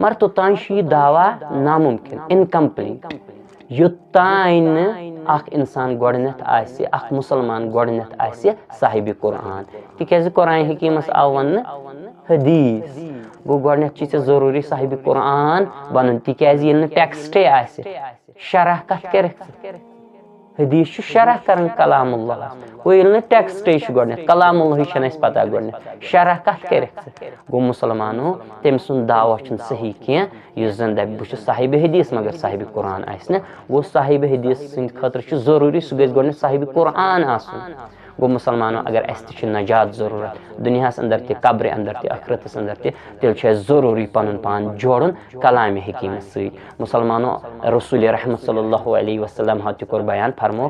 मगर तोतान यह दावा नामुमकिन इनकम्प्लीट युतान अख इंसान गोडनेथ आसि अख मुसलमान गोडनेथ आसि साहिब कुरान तिकेज कुरान हकीमस आव वन हदीस गो गोडनेथ छि जरूरी साहिब कुरान बनन तिकेज येल टेक्स्टे आसि शरह कत करख हदीस शरह करन कलामुल्लाह वो येल टेक्स्टे गोडनेथ कलामुल्लाह छन अस पता गोडनेथ शरह कत करख गो मुसलमानो तम सुन दावा छन सही किया युस जन दब बु साहिब हदीस मगर साहिब कुरान आस न वो साहिब हदीस सिंद खतर छु जरूरी सु गस गोडनेथ साहिब कुरान आसन गो मुसलमानो अगर अस त नजात जरूरत दुनियास अंदर ते कब्र अंदर ते आखिरतस अंदर ते तेल छ जरूरी पनुन पान जोड़न कलाम हकीम सई मुसलमानो रसूल रहमत सल्लल्लाहु अलैहि वसल्लम हत कर बयान फरमो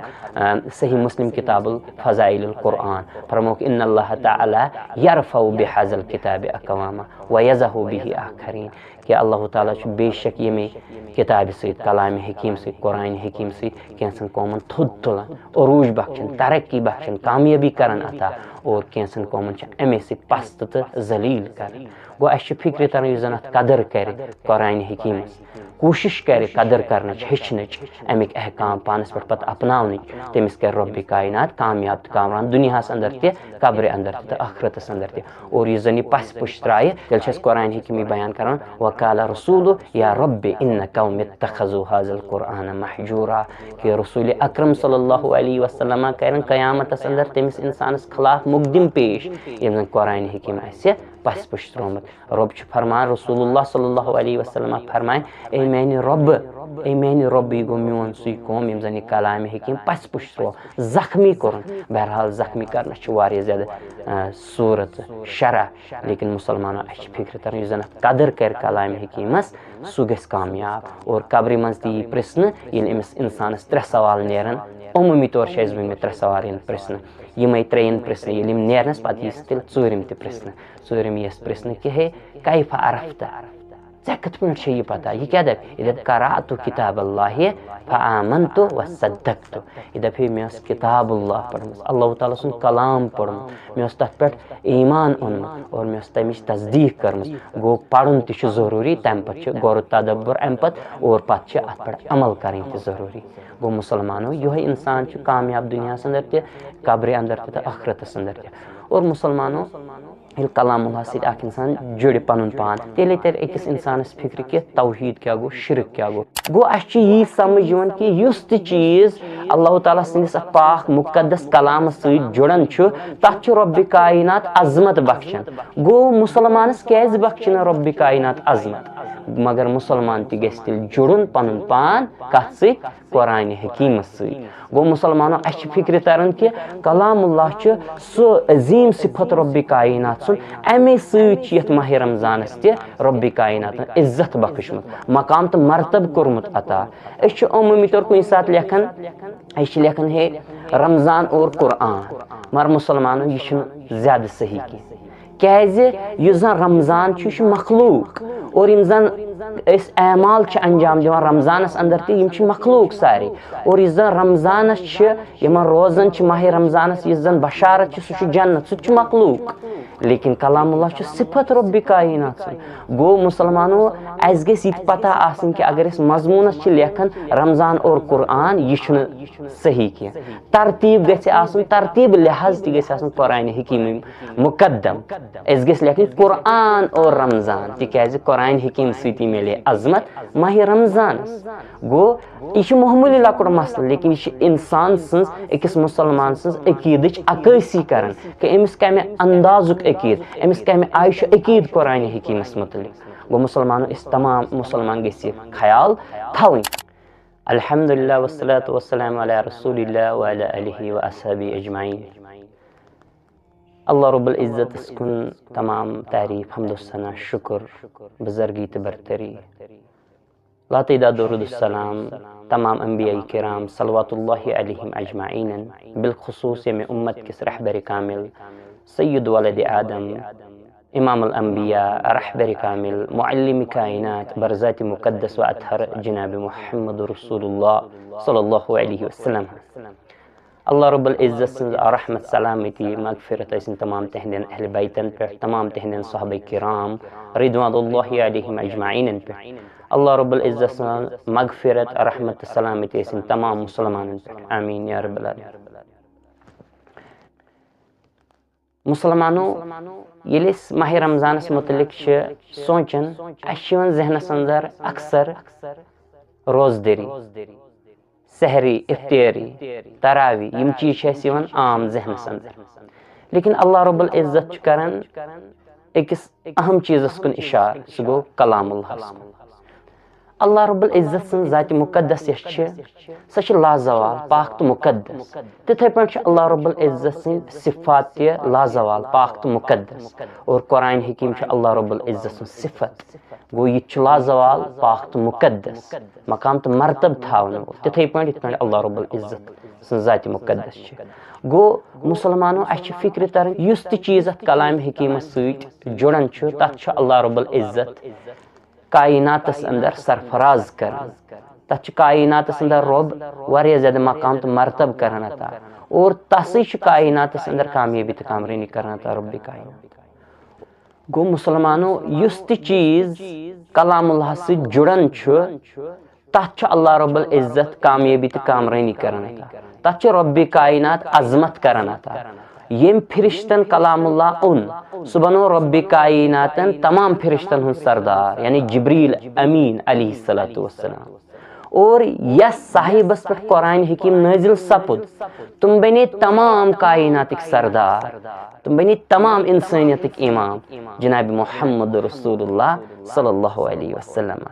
सही मुस्लिम किताबुल फजाइलुल कुरान फरमो इन्नल्लाह तआला यरफउ बिहज़ल किताब अक़वामा व यज़हु बिही आखरीन कि अल्लाह ताला छु बेशक यमे किताब सई कलाम हकीम सई कुरान हकीम सई कैसन कौमन थुद तुला अरूज बख्शन तरक्की बख्शन कामयाबी करन अता और कैसन कौमन छ एमे सई पस्त त जलील कर गो अश फिक्र तरन युजन अत कदर कर कुरान हकीम कोशिश कर कदर करन हेचन अमिक अहकाम पानस पर पत अपनावन तमिस कर रब कायनात कामयाब कामरान दुनियास अंदर ते कब्र अंदर ते आखिरतस अंदर ते और ये जनी पस पुश त्राय तेल छस कुरान हकीमी बयान करन वकाल रसूल या रब इन कौम इत्तखज़ु हाज़ल कुरान महजूरा कि रसूल अकरम सल्लल्लाहु अलैहि वसल्लम करन कयामत अंदर तमिस इंसानस खिलाफ मुकदम पेश यम कुरान हकीम आसे पस पुश त्रोमत रब छ फरमान रसूलुल्लाह सल्लल्लाहु अलैहि वसल्लम फरमान ए मैंने रब गो मोन सुई कौम यम जन कलाम हकीम पस पुश त्रो जख्मी करन बहरहाल जख्मी करना छ वारिया ज्यादा सूरत शरह लेकिन मुसलमानो अश फिक्र तरन जन कदर कर कलाम हकीमस सु गस कामयाब और कब्र मंज ती प्रश्न इन इंसानस त्रे सवाल नेरन उमूमी तौर छस वन त्रे सवाल प्रश्न यम त्रेन प्रश्न ये नेरनस पत यस तेल चूरिम ते प्रश्न चूरिम यस प्रश्न कि हे कैफ अरफ्ता ऐ कत पे यह पता यह क्या दप यह दप करातु किताब अल्लाह फआमन्तु वसद्दक़तु यह दप मे किताबुल्लाह पढ़म अल्लाह ताला सुन कलाम पढ़म मे तथ पे ईमान ओनम और मे तमिच तस्दीक करम गो पढ़न तह जरूरी तम पे गौर तदब्बर अम पत और पत अत पे अमल करें जरूरी गो मुसलमानो यह इंसान कामयाब दुनिया अंदर ते कब्र अंदर ते आखिरतस अंदर ते और मुसलमानो कलामुल्लाह से इंसान जुड़ पन पान तेले तर अकिस इंसानस फिक्र कि तौहीद क्या गो शिरक क्या गो अस यह समझ कि युस चीज अल्लाह ताला सस पाक मुकद्दस कलाम सत जुड़न तथ रब कायनात अजमत बख्शन गो मुसलमानस क्या बख्शन रब कायनात अजमत मगर मुसलमान तह गल जुड़न पन पान कत स कुरान हकीम गो मुसलमानो अस फिक्र तरन कि कलामुल्लाह सो अजीम सिफत रब कायनात सुन अमे सत माह रमजानस तह रब कायनात इज्जत बख्शमुत मकाम तो मरतब कोरमुत अता अमूमी तौर कुछ सात लेखन है रमजान और कुरान मगर मुसलमानो यह ज्यादा सही क्या जन रमजान मखलूक और इन जन अमाल अंजाम दिवान रमजानस अंदर तम मखलूक सारे और इस जन रमजानस रोजान माह रमजानस इस जन बशारत सह जन्नत सह मखलूक लेकिन कलामुल्लाह सिफत रब कायनात गो मुसलमानो अस गई पता आसन कि अगर मजमूनस लेखन रमजान और कुरान यह सही कह तरतीब गई तरतीब लिहाज तह कुरान हकीम मुकद्दम अस गई लेखन कुरान और रमजान तिक कुरान हकीम सती मिले अजमत माह रमजानस गो यह मामूली लकुट मसल लेकिन यह इंसान अकिस मुसलमान अकीद अक्सी कर अमिस कमे अंदाजुक अकीद अमिस कमे आयश अकीद कुरान हकीमस मुतलिक गो मुसलमानो इस तमाम मुसलमान गि ख्याल थवन अल्हम्दुलिल्लाह वस्सलातु वस्सलामु अला रसूलिल्लाह व अला आलिहि व अस्हाबिहि अजमाइन अल्लाह रब्बुल इज्जत इसकुन तमाम तारीफ हम्दुस्सना शुक्र बुजुर्गी त बरतरी लातिदा दुरूदुस्सलाम तमाम अंबिया किराम सल्लल्लाहु अलैहिम अजमाइन बिलखुसूस में उम्मत किस रहबर कामिल सय्यद वलद आदम इमाम अल अंबिया रहबर कामिल मुअल्लिम कायनात बरज़ात मुक़द्दस व अतहर जनाब मुहम्मद रसूलुल्लाह सल्लल्लाहु अलैहि वसल्लम Allah Rabbul İzzet sınız rahmet salameti mağfiret etsin tamam tehnin ehl beyten pe tamam tehnin sahabe-i kiram ridvanullahi aleyhim ecmaîn pe Allah Rabbul İzzet sınız mağfiret rahmet salameti etsin tamam Müslümanın pe amin ya rabbel alemin. Müslümanı yelis Mah-ı Ramazan's mutlak şe soçun aşıvan zihnas andar aksar rozdari सहरी इफ्तारी तरावी यम चीज आम जहनस अंदर लेकिन अल्लाह रब्बुल इज्जत करन अकिस अहम चीजस कुन इशार सह गो कलामुल्लाह अल्लाह रब्बुल इज्जत सन जात मुकद्दस सह लाजवाल पाक तो मुकद्दस तिथे पे अल्लाह रब्बुल इज्जत सन सिफात ते लाजवाल पाक तो मुकद्दस और कुरान हकीम अल्लाह रब्बुल इज्जत सन सिफत गो यह लाजवाल पाक तो मुकद्दस मकाम तो मरतब थावन तिथे पे अल्लाह रब्बुल इज्जत सन जात मुकद्दस गो मुसलमानों अच्छे फिक्र तरन युस त चीज कलाम हकीम सत जुड़न तथ अल्लाह रब्बुल इज्जत कायनातस अंदर सरफराज कर तथ कायनातस अंदर रब वारिया ज्यादा मकाम तो मरतब करना था और तसी कायनातस अंदर कामयाबी तो कामरानी करना था रब्बी कायनात गो मुसलमानों युस त चीज कलामुल्लाह से जुड़न तथ अल्लाह रब्बुल इज्जत कामयाबी तो कामरानी करना था तथ रब्बी कायनात अजमत करना था यम फिरिश्तन कलामुल्लाह उन सुबनो रब्बी कायनातन तमाम फिरिश्तन हुन सरदार यानी जिब्रील अमीन अलैहिस्सलातु वस्सलाम और यस साहिबस पर कुरान हकीम नाजिल सपुद तुम बने तमाम कायनातिक सरदार तुम बने तमाम इंसानियतिक इमाम जनाब मोहम्मद रसूलुल्लाह सल्लल्लाहु अलैहि वसल्लम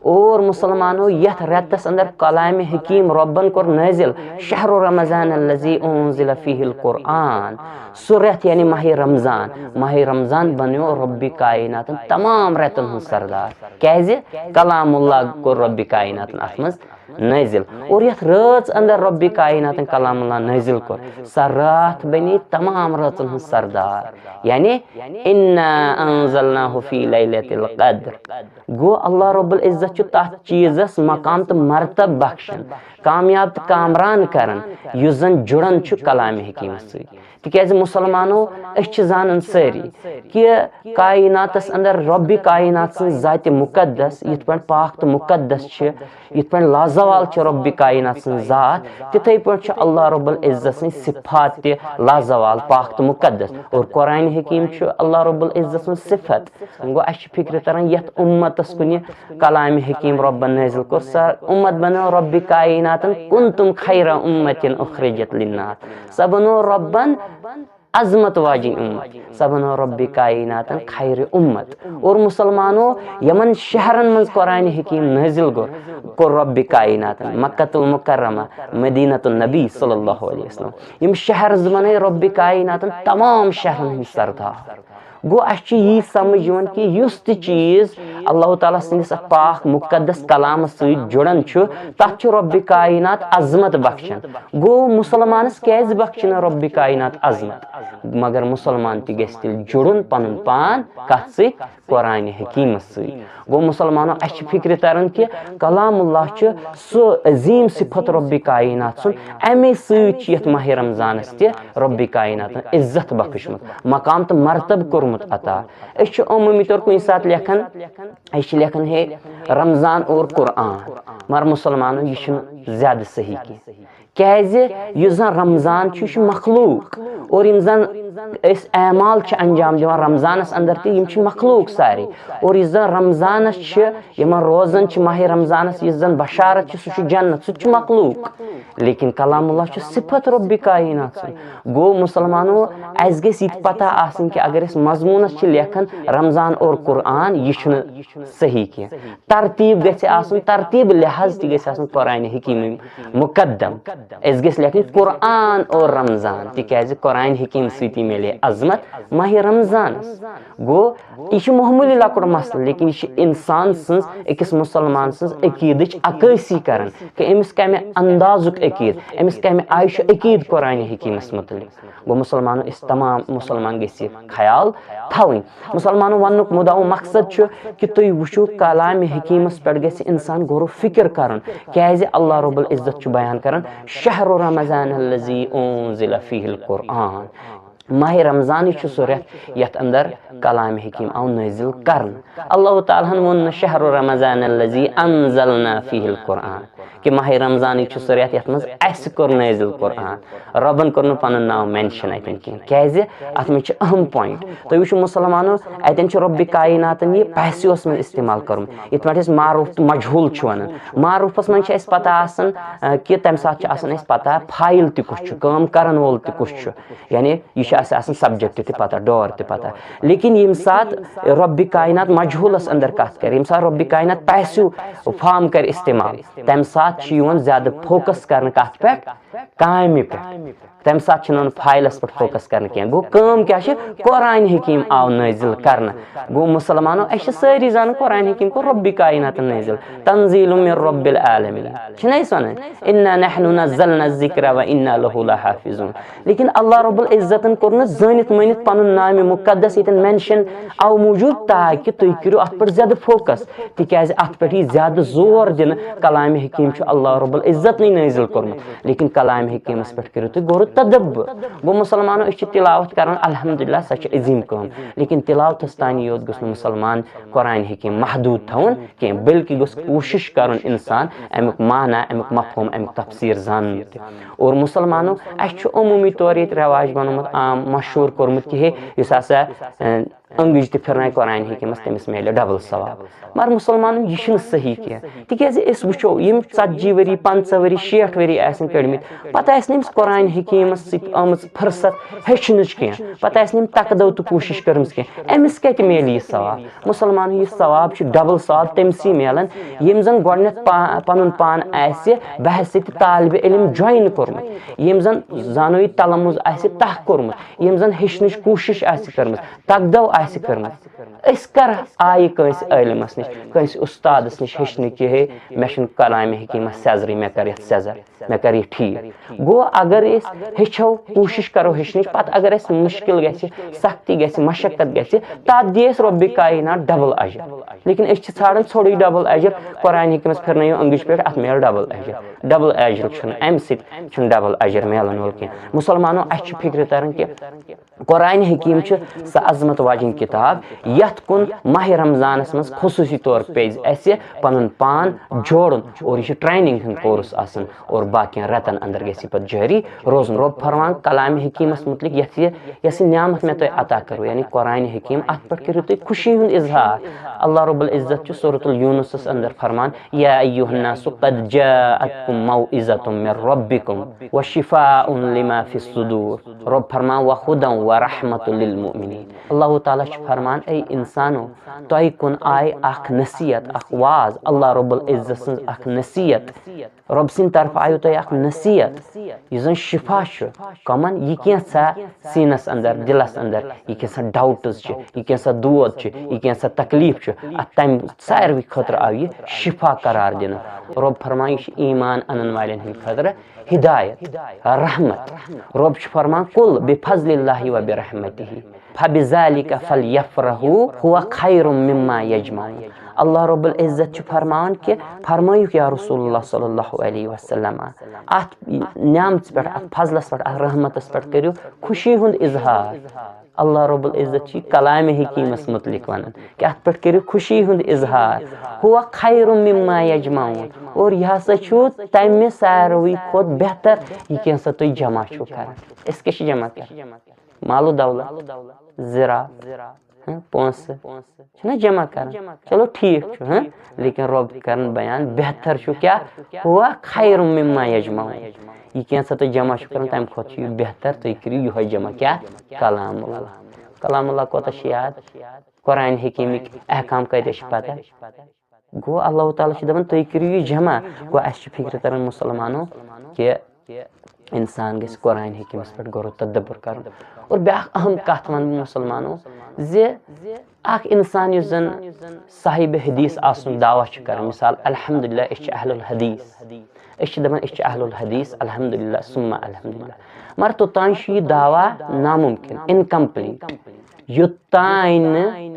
और मुसलमानों यथ रतस अंदर कलाम हकीम रब्बन को नाजिल शहर रमजान अल्लज़ी उन्ज़िला फ़ीहिल कुरआन सुरत यानी माह रमजान बनो रब्बी कायनात तमाम रतन हुन सरदार कैसे कलामुल्लाह को रब्बी कायनात अथमज नाजिल और यथ रात अंदर रब्बी कायनात कलामुल्लाह नाजिल को रात बनी तमाम रातन हुन सरदार यानी इन्ना अंज़लनाहु फ़ी लैलतिल क़द्र गो अल्लाह रब्बुल इज्जत तथ चीजस मकाम तो मरतब बख्शन कामयाब तो कामरान करन युस जन जुड़न कलाम हकीम सत तिकाज मुसलमानों जान सारी कि कायनातस अंदर रब्बी कायनात सं जात मुकद्दस यथ पे पाक तो मुकद्दस यथ पे लाजवाल रब्बी कायनात सं जात तिथे पे अल्लाह रब्बुल इज्जत सं सिफात ते लाजवाल पाक तो मुकद्दस और कुरान हकीम अल्लाह रब्बुल इज्जत सं सिफत गो अश फिक्र तरन यथ उम्मतस कुन कलाम हकीम रब्बन नाजिल कर उम्मत बनो रब्बी कायनात कुंतुम खैरा उम्मतिन उखरिजत लिन्नास सबनो रब्बन अजमत वाजिन उम्मत सबनो रब्बी कायनात खैर उम्मत और मुसलमानों यमन शहरन मज कुरान हकीम नाजिल को रब्बी कायनात मक्कतुल मुकर्रमा मदीनतुन नबी सल्लल्लाहु अलैहि वसल्लम यम शहर बने रब्बी कायनात तमाम शहरन सरदार गो अच्छी यी समझ कि युस त चीज अल्लाह ताला सस पाक मुकद्दस कलाम सत जुड़न तथ रब्बी कायनात अजमत बख्शन गो मुसलमानस कैज बख्शन रब्बी कायनात अजमत मगर मुसलमान तिल जुड़न पन पान कथ सत कुरान हकीम सत गो मुसलमानों अच्छी फिक्र तरन कि कलामुल्लाह सो अजीम सिफत रब्बी कायनात सुन अमे सत माह रमजानस ते रब्बी कायनात इज्जत बख्शमुत मकाम तो मरतब कोरमुत अता अमूमी तौर कुछ सात लेखन है रमजान और कुरान मगर मुसलमानों यह ज्यादा सही कैज रमजान मखलूक और यम जन एमाल अंजाम दिवान रमजानस अंदर तम मखलूक सारे और इस जन रमजानस रोजान माह रमजानस इस जन बशारत सह जन्नत सह मखलूक लेकिन कलामुल्लाह सिफत रब्बी कायनात गो मुसलमानों अस गई पता आसन कि अगर मजमूनस लेखन रमजान और कुरान यह सही कह तरतीब गई तरतीब लिहाज तक कुरान हकीम मुकद्दम अस गई लेखन कुरान और रमजान तिकाज कुरान قرآن حکیم سۭتی میلے عظمت ماہ رمضانس گو یہ معمولی لۄکُٹ مسلہٕ لیکن یہ انسان سٕنٛز أکِس مُسلمان سٕنٛز عقیٖدٕچ عکٲسی کران کہ أمِس کمہِ اندازُک عقیٖد أمِس کمہِ آیہِ چھُ عقیٖد قرآن حکیٖمس متعلق گو مسلمانو أسۍ تمام مسلمان گژھِ خیال تھاوٕنۍ مسلمانو وننُک مُدا و مقصد چھُ کہ تُہۍ وٕچھِو کلامِ حکیٖمس پٮ۪ٹھ گژھِ انسان غورو فکر کرُن کیازِ اللہ رب العزت چھُ بیان کران شہر رمضان الذی انزل فیہ القرآن ماہ رمضانٕے چھُ سُہ رٮ۪تھ یتھ اندر کلامِ حکیٖم آو نٲزِل کرنہٕ اللہ تعالیٰ ہن ووٚن نہٕ شہر رمضان الذی انزلنا فیہ القرآن کہ ماہ رمضانٕے چھُ سُہ رٮ۪تھ یتھ منٛز اَسہِ کوٚر نٲزِل قرآن رۄبن کوٚر نہٕ پنُن ناو مینشن اتٮ۪ن کینٛہہ کیازِ اتھ منٛز چھُ اہم پویِنٹ تُہۍ وٕچھِو مسلمانو اتٮ۪ن چھُ رۄبِ کایناتن یہِ پیسِوس منٛز استعمال کوٚرمُت یِتھ پٲٹھۍ أسۍ معروٗف تہٕ مجہوٗل چھِ ونان معروٗفس منٛز چھِ اَسہِ پتہ آسان کہ تمہِ ساتہٕ چھِ آسان اَسہِ پتہ فایل تہِ کُس چھُ کٲم کرن وول تہِ کُس چھُ یعنی یہِ چھُ اَسہِ آسان سبجکٹ تہِ پتہ ڈور تہِ پتہ لیکن ییٚمہِ ساتہٕ رۄبِ کاینات مجہوٗلس اندر کتھ کرِ ییٚمہِ ساتہٕ رۄبِ کاینات پیسِو فارم کرِ استعمال تمہِ ساتہٕ چھُ یِوان زیادٕ فوکس کرنہٕ کتھ پٮ۪ٹھ کامہِ پٮ۪ٹھ تمہِ ساتہٕ چھُنہٕ فایلس پٮ۪ٹھ فوکس کرنہٕ کینٛہہ گوٚو کٲم کیاہ چھِ قرآن حکیٖم آو نٲزِل کرنہٕ گوٚو مسلمانو أسۍ چھِ سٲری زانان قرآن حکیٖم کوٚر رۄبِ کایناتن نٲزِل تنزیل من رب العالمین چھِنہ أسۍ ونان انا نحن نزلنا الذکر وانا لہ لحافظون لیکن اللہ رب العزتن کوٚر نہٕ زٲنِتھ مٲنِتھ پنُن نامہِ مُقدس ییٚتٮ۪ن مینشن او موٗجوٗب تاکہِ تُہۍ کٔرِو اتھ پٮ۪ٹھ زیادٕ فوکس تِکیازِ اتھ پٮ۪ٹھ یی زیادٕ زور دِنہٕ کلامِ حکیٖم چھُ اللہ رب العزتنٕے نٲزِل کوٚرمُت لیکن کلامِ حکیٖمس پٮ۪ٹھ کٔرِو تُہۍ غورو تدبر گوٚو مسلمانو أسۍ چھِ تلاوت کران الحمدللہ سۄ چھِ عظیٖم کٲم لیکن تلاوتس تانی یوت گوٚژھ نہٕ مسلمان قرآن حکیٖم محدوٗد تھاوُن کینٛہہ بلکہِ گوٚژھ کوٗشش کرُن انسان امیُک معنا امیُک مفہوم امیُک تفسیٖر زانُن تہِ اور مسلمانو اسہِ چھُ عموٗمی طور ییٚتہِ رٮ۪واج بنومُت عام مشہوٗر کوٚرمُت کہِ ہے یُس ہسا أنگٕج تہِ پھِرنایہِ قرآن حکیٖمس تٔمِس میلہِ ڈبل ثواب مگر مسلمانن یہِ چھُنہٕ صحیح کینٛہہ تِکیازِ أسۍ وٕچھو یِم 40 ؤری 50 ؤری 60 ؤری آسن کٔڑمٕتۍ پتہٕ آسہِ نہٕ أمِس قرآن حکیٖمس سۭتۍ آمٕژ فرست ہیٚچھنٕچ کینٛہہ پتہٕ آسہِ نہٕ أمۍ تقدو تہٕ کوٗشش کٔرمٕژ کینٛہہ أمِس کتہِ میلہِ یہِ ثواب مسلمانن یہِ ثواب چھُ ڈبل ثواب تٔمسٕے میلان ییٚمۍ زن گۄڈٕنٮ۪تھ پنُن پان آسہِ بحثیتہِ طالبہِ علم جوین کوٚرمُت ییٚمۍ زن زانوی تلمُز آسہِ تح کوٚرمُت ییٚمۍ زن ہیٚچھنٕچ کوٗشش آسہِ کٔرمٕژ تقدو آسہِ کٔرمٕژ أسۍ کر آیہِ کٲنٛسہِ عٲلمس نِش کٲنٛسہِ اُستادس نِش ہیٚچھنہٕ کہِ ہے مےٚ چھُنہٕ کلامِ حکیٖمس سیزرٕے مےٚ کر یتھ سیزر مےٚ کر یہِ ٹھیٖک گوٚو اگر أسۍ ہیٚچھو کوٗشش کرو ہیٚچھنٕچ پتہٕ اگر اسہِ مُشکِل گژھِ سختی گژھِ مشقت گژھِ تتھ دِ اسہِ رۄبِ کاینات ڈبل اجر لیکن أسۍ چھِ ژھانڈان ژھوٚرُے ڈبل اجر قرآن حکیٖمس پھِرنٲیِو أنگٕج پٮ۪ٹھ اتھ میلہِ ڈبل اجر چھُنہٕ امہِ سۭتۍ چھُنہٕ ڈبل اجر میلان وول کینٛہہ مسلمانو اسہِ چھِ فکرِ تران کہِ قرآن حکیٖم چھِ سۄ عظمت واجٮ۪ن کِتاب یتھ کُن ماہ رمضانس منٛز خصوٗصی طور پزِ اسہِ پنُن پان جوڑُن اور یہِ چھُ ٹریننگ ہُنٛد کورس آسان اور باقین رٮ۪تن اندر گژھِ یہِ پتہٕ جٲری روزُن رۄب فرمان کلامِ حکیٖمس متعلق یۄس یہِ نعمت مےٚ تۄہہِ عطا کٔروٕ یعنی قرآن حکیٖم اتھ پٮ۪ٹھ کٔرِو تُہۍ خوشی ہُنٛد اظہار اللہ رب العزت چھُ سورۃ الیوٗنسس اندر فرمان یا ایُّہا الناس قد جاءتکم موعظۃ من ربکم وشفاء لما فی الصدور رۄب فرمان وہدی ورحمۃ للمؤمنین اللہ تعالیٰ چھُ فرمان اے انسانو تۄہہِ کُن آیہِ اکھ نصیحت اکھ واز اللہ رب العزت سٕنٛز اکھ نصیحت رۄب سٕنٛدِ طرفہٕ آیو تۄہہِ اکھ نصیحت یُس زن شفا چھُ کمن یہِ کینٛژھا سیٖنس اندر دلس اندر یہِ کینٛژھا ڈاوٹٕز چھِ یہِ کینٛژھا دود چھُ یہِ کینٛژھا تکلیٖف چھُ اتھ تمہِ ساروٕے خٲطرٕ آو یہِ شفا قرار دِنہٕ رۄب فرمان یہِ چھُ ایٖمان انن والٮ۪ن ہٕنٛدِ خٲطرٕ ہدایت رحمت رۄب چھُ فرمان قل بفضل اللہ وبرحمتہ فبذلک فلیفرحوا هو خیر مما یجمعون اللہ رب العزت چھُ فرماوان کہِ فرمٲیِکھ یا رسول اللہ صلی اللہ علیہ وسلم اتھ نعمژ پٮ۪ٹھ اتھ فضلس پٮ۪ٹھ اتھ رحمتس پٮ۪ٹھ کٔرِو خوشی ہُنٛد اظہار اللہ رب العزت چھُ کلامِ حکیٖمس متعلق ونان کہِ اتھ پٮ۪ٹھ کٔرِو خوشی ہُنٛد اظہار هو خیر مما یجمعون اور یہِ ہسا چھُ تمہِ ساروٕے کھۄتہٕ بہتر یہِ کینٛژھا تُہۍ جمع چھِو کران أسۍ کیٛاہ چھِ جمع کران مالو دولت زِراعت پونٛسہٕ چھِنہ جمع کران چلو ٹھیٖک چھُ لیکن رۄب کران بیان بہتر چھُ کیٛاہ ہوا خیر مما یجمعون یہِ کینٛژھا تُہۍ جمع چھِو کران تمہِ کھۄتہٕ چھُ یہِ بہتر تُہۍ کٔرِو یِہوے جمع کیٛاہ کلام اللہ کلام اللہ کوتاہ چھُ یاد قرآن حکیٖمٕکۍ احکام کۭتیاہ چھِ پتہ گوٚو اللہ تعالیٰ چھُ دپان تُہۍ کٔرِو یہِ جمع گوٚو اسہِ چھِ فکرِ تران مسلمانو کہِ इंसान गस कुरान हकीमस पे गौर तदब्बर कर। और ब्या अहम कत वन मुसलमानों जे अख इंसान युस जन साहिब हदीस आसुन दावा कर, मिसाल अल्हम्दुलिल्लाह अहलुल हदीस दपान अहलुल हदीस अल्हम्दुलिल्लाह सुम्मा अल्हम्दुलिल्लाह, मगर तोतान यह दावा नामुमकिन इनकम्प्लीट युतान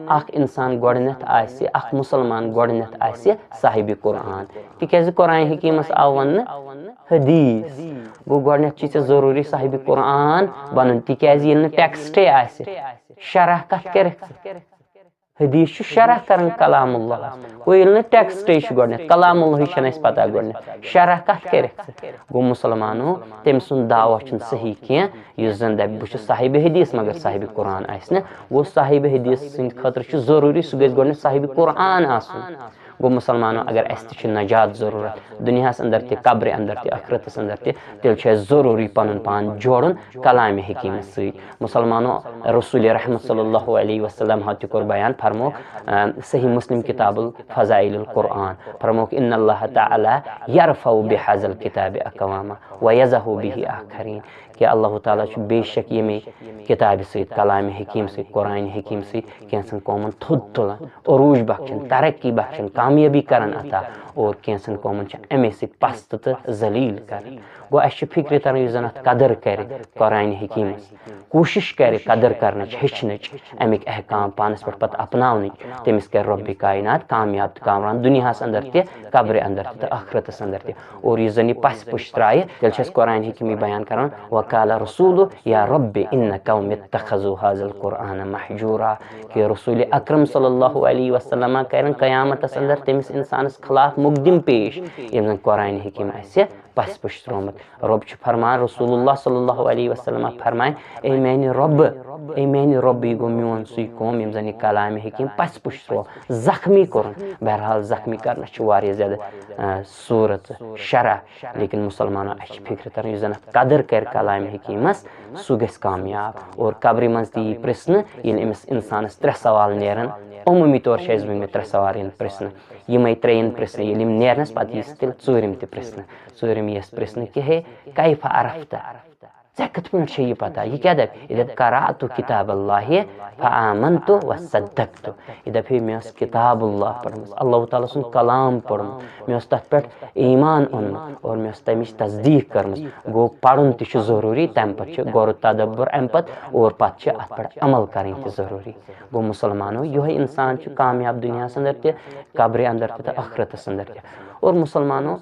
अख इंसान गोडनेथ आसि, अख मुसलमान गोडनेथ आसि साहिब कुरान। तिकाज कुरान हकीमस आव वन हदीस गो गोडनेथ छि जरूरी साहिब कुरान बनन, तिकाज ये टेक्स्टे आसि शरह कत कर हदीस शरह कर कलामुल्लाह गो ये टेक्स्टे गोडनेथ कलामुल्लाह छन अस पता गोडनेथ शरह कत कर गो मुसलमानो तम सुन दावा सही कह युस जन दप बह साहिब हदीस मगर साहिब कुरान आस न वो साहिब हदीस सद खतर जरूरी सह गो गोडनेथ साहिब कुरान आसन। गो मुसलमानो अगर अस नजात जरूरत दुनियास अंदर ते कब्र अंदर ते आखरतस अंदर ते तेल जरूरी पन पान जोड़न कलाम हकीम सही। मुसलमानो रसूल रहमत सल्लल्लाहु अलैहि वसल्लम हत कोर बयान फरमो सही मुस्लिम किताबुल फजाइलुल कुरान फरमो इन्नल्लाह तआला यरफउ बिहज़ल किताब अक़वामा व यज़हु बिही आखरीन कि अल्लाह ताला बेशक ये किताब सहित कलाम हकीम सहित कुरान हकीम सहित कैसन कौमन थोद तुलान अरूज बख्शन तरक्की बख्शन कामयाबी करन अता और कैसन कौमन अमे सहित पस्त तो जलील कर। गो अस फिक्र तरन युस जन कदर कर कुरान हकीम कोशिश कर कदर कर हेचन अमिक अहकाम पानस पे पत अपनावन तमिस कर रब्बि कायनात कामयाब कामरान दुनियास अंदर ते कब्र अंदर ते आखरतस अंदर ते। और युस जन पस पुश त्राय तेल कुरान हकीम बयान कर वकाल रसूल या रब्बि इन्न कौम इत्तखज़ु हाज़ल कुरान महजूरा कि रसूल अकरम सल्लल्लाहु अलैहि वसल्लम कर क़यामतस अंदर तमिस इंसानस खिलाफ मुकदम पेश यम कुरान हकीम आसे पस पुश त्रोमत। रब फरमान रसूलुल्लाह सल्लल्लाहु अलैहि वसल्लम फरमान ए मैंने रब गो मोन सु कौम यम जन कलाम हकीम पस पुश त्रो जख्मी कर। बहरहाल जख्मी करना ज्यादा सूरत शरह, लेकिन मुसलमानो अस फिक्र तरन युस जन कदर कर कलाम हकीमस सह गस कामयाब। और कब्र मज ती प्रश्न ये अमिस इंसानस त्रे सवाल नेरन अमूमी तौर वन 3 सवाल प्रश्न यम 3 प्रश्न ये नेरनस पे तेल चूरम त प्रश्न चूरम यस प्रश्न कि हे कैफ अरफ्ता ऐ कत पे यह पता यह क्या दप यह दप करातु किताब अल्लाह फआमन्तु व सद्दक़तु यह दप मे किताबुल्लाह पढ़मस अल्लाह ताला सुन कलाम पढ़म मे तथ पे ईमान ओनमत और मे तमिच तस्दीक करमस। गो पढ़न त जरूरी तम पे गौर तदब्बर अम पे और पे अत पे अमल कर जरूरी। गो मुसलमानो यह इंसान कामयाब दुनिया अंदर ते कब्र अंदर ते आखरतस अंदर ते। और मुसलमानो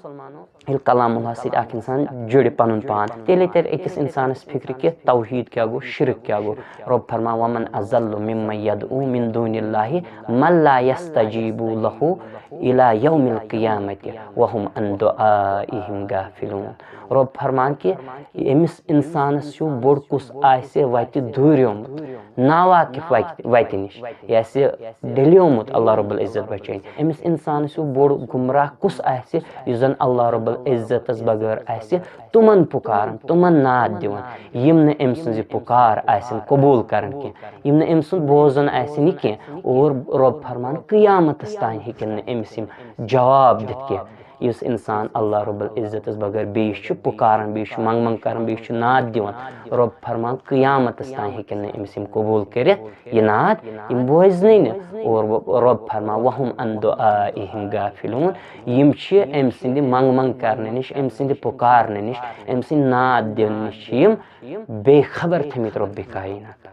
ये कलामुल्लाह सत इंसान जुड़ पन पान तेले तर अकिस इंसानस फिक्र कि तौहीद क्या गो शिरक क्या गो। रब फरमा वमन अज़ल्लु मिम्मन यदउ मिन दूनिल्लाहि मन ला यस्तजीबु लहु इला यौमिल क़ियामति व हुम अन दुआइहिम गाफिलून। रब फरमान कि अमिस इंसानस बोड़ कुस आसे वत दूरियोमुत नावाकिफ वत निश यह डलियोमुत अल्लाह रब्बुल इज़्ज़त बचाइन अमिस इंसानस बोड़ गुमराह कुस आसे युस जन अल्लाह रब्बुल इज़्ज़तस बगैर आसे तुमन पुकारन तुमन नाद दिवन यम न अम सज पुकार आसन कबूल करन कि यम न अम सुन बोजन आसन कि। और रब फरमान क़ियामतस तान हेकन अमिस जवाब दित कि युस इंसान अल्लाह रब्बुल इज़्ज़तस बगैर बेश पुकारन बेश मंग मंग करन बेश नाद दिवन रब फरमान क़ियामतस तान हेकन अमिस कबूल कर यह नाद यम बोजन न। और रब फरमा वहुम अन दुआइहिम गाफिलून यम अम सद मंग मंग करने निश अम सद पुकारने निश अम सद नाद दिन निश यम बेखबर थमित रब्बि कायनात।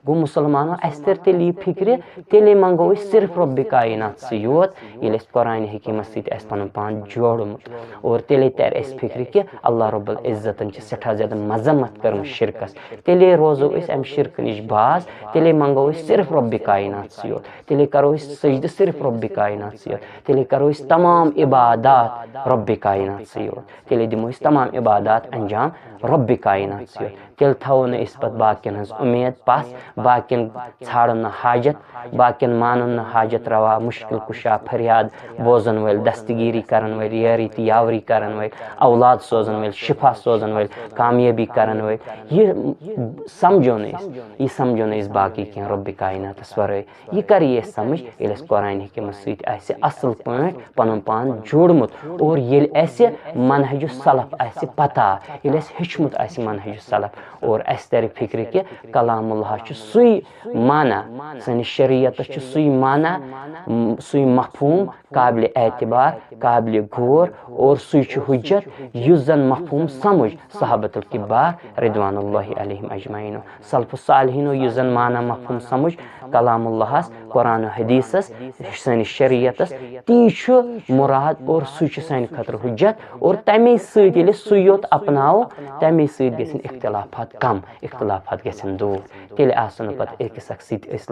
गो मुसलमानो अस तर तेल यह फिक्र तेले मंगो सिर्फ रब्बि कायनात से योत ये कुरान हकीमस सत पन पान जोड़मुत। और तेले तर अस फिक्र कि अल्लाह रब्बुल इज़्ज़तन सठा ज्यादा मजम्मत कर्म शिरकस तेले रोजो अम शिरक निश बाज तेले मंगो सिर्फ रब्बि कायनात से योत तेले करो सजद सिर्फ रब्बि कायनात से योत तेले करो तमाम इबादत रब्बि कायनात से योत तेले दिमो तमाम इबादत अंजाम रब्बि कायनात से योत तेल थो न इस पत बाकियन हज उम्मीद पास बाकिन छाड़न हाजत, बाकिन मानन हाजत रवा, मुश्किल कुशा फरियाद बोजन वल, दस्तगीरी करन वल, यारी यावरी करन वल, औलाद सोजन वल, शिफा सोजन वल, कामयाबी करन वल, ये समझो नहीं बाकी क्या रब्ब कायनात वरे ये कर ये समझ ये कुरान हकीमत सत असल पे पन पान जोड़मुत और ये मनहज सलफ पता ये हेचमुत मनहज सलफ और तर फिक्र कि कलामुल्लाह सुई माना सैनिस शरीयत सुई माना सुई मफहूम काबिल एतबार काबिल गौर और सुई हुज्जत युस जन मफहूम समझ सहाबतुल किबार रिदवानुल्लाहि अलैहिम अजमईन सलफ सालिहीनो युस जन माना मफहूम समझ कलामुल्लाह कुरान हदीस सैनिस शरीयत ती मुराद और सु सान खतर हुज्जत और तमे सत योत अपनाओ तमे इख्तिलाफात कम इख्तिलाफात गन दूर तेल पे अकिस अक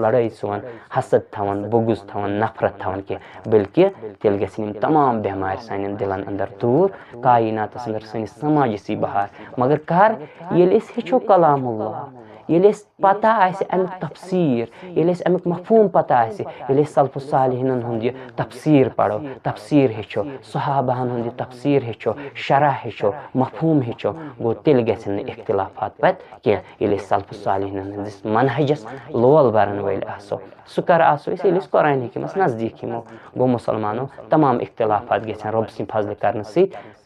लड़ाई सोन हसद थवन बुगुज थवन नफरत थवन कह बल्कि तेल गम तमाम बेमार सान दिलन अंदर दूर कायनात अंदर सैनिस समाज बहार मगर कर ये हेचो कलामुल्लाह ये पता अमिक तफसीर ये अमिक मफहूम पता ये सल्फ सालिहीन हुंद तफसीर पढ़ो तफसीर हेचो सहाबाहन हुंद तफसीर हेचो शरह हेचो मफहूम हेचो गो तेल गन इख्तिलाफात पे कह ये सल्फ सालिहीन मनहजस लोल बरन वल आसो सह कर आसो ये कुरान हकीमत नजदीक यमो गो मुसलमानो तमाम इख्तिलाफात गन रब सद फजल कर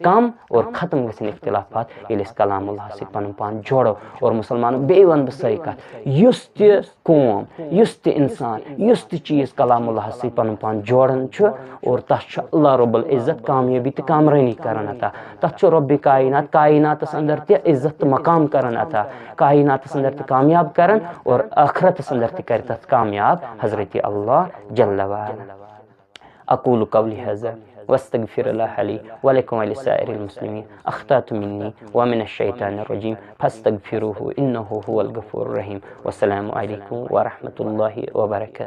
कम और खत्म गन इख्तिलाफात ये कलामुल्लाह सत पन पान जोड़ो और मुसलमानो बे वन सही कत युस कौम युस इंसान युस चीज़ कलामुल्लाह सत पन पान जोड़न और तथ अल्लाह रब्बुल इज़्ज़त कामयाबी तो कामरानी करन अता तथ रब्बि कायनात अंदर त इज़्ज़त मकाम करन अता कायनात अंदर त कामयाब करन और आखिरत अंदर त कर तथ कामयाब हज़रत अल्लाह जल्ल व अला अक़ूलु क़ौली हाज़ा वस्तगफिरुल्लाह लि व लकुम व लिसाइरिल मुस्लिमीन अख़्तातु मिन्नी व मिनश शैतानिर रजीम फस्तगफिरूहु इन्नहु हुवल गफूरुर रहीम वस्सलामु अलैकुम व रहमतुल्लाहि व बरकातुहू।